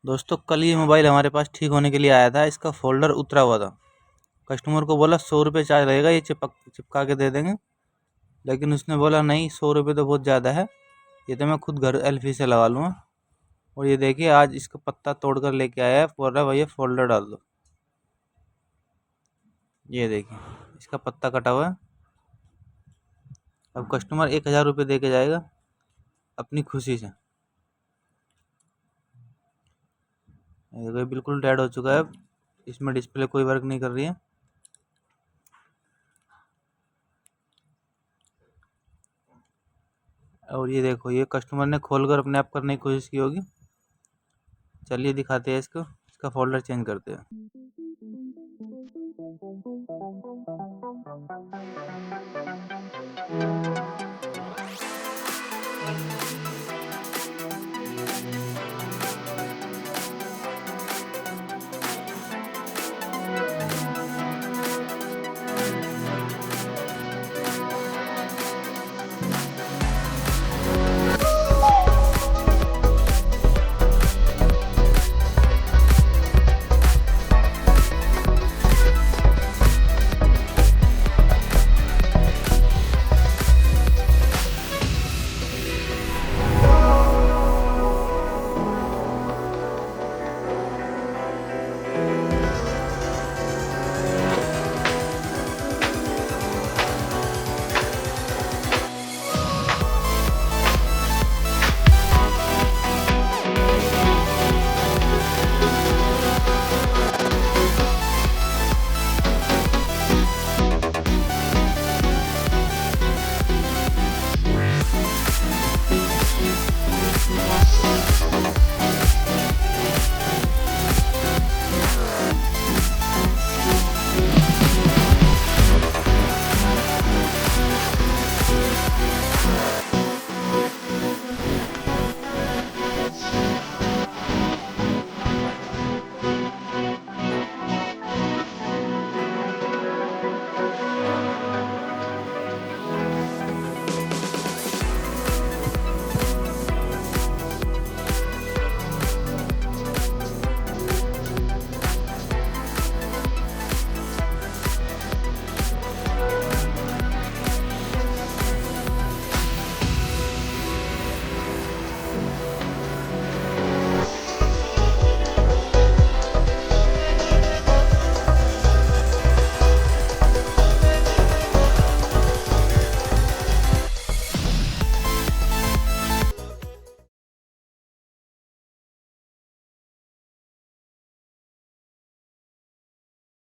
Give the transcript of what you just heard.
दोस्तों कल ये मोबाइल हमारे पास ठीक होने के लिए आया था। इसका फोल्डर उतरा हुआ था। कस्टमर को बोला 100 रुपये चार्ज लगेगा, ये चिपका के दे देंगे। लेकिन उसने बोला नहीं, 100 रुपये तो बहुत ज़्यादा है, ये तो मैं खुद घर एलफी से लगा लूँगा। और ये देखिए आज इसका पत्ता तोड़ कर लेके आया है, बोल रहा है भैया फोल्डर डाल दो। ये देखिए इसका पत्ता कटा हुआ है। अब कस्टमर 1000 रुपये दे के जाएगा अपनी खुशी से। ये देखो ये बिल्कुल डेड हो चुका है, इसमें डिस्प्ले कोई वर्क नहीं कर रही है। और ये देखो ये कस्टमर ने खोलकर अपने आप करने की कोशिश की होगी। चलिए दिखाते हैं इसको, इसका फोल्डर चेंज करते हैं।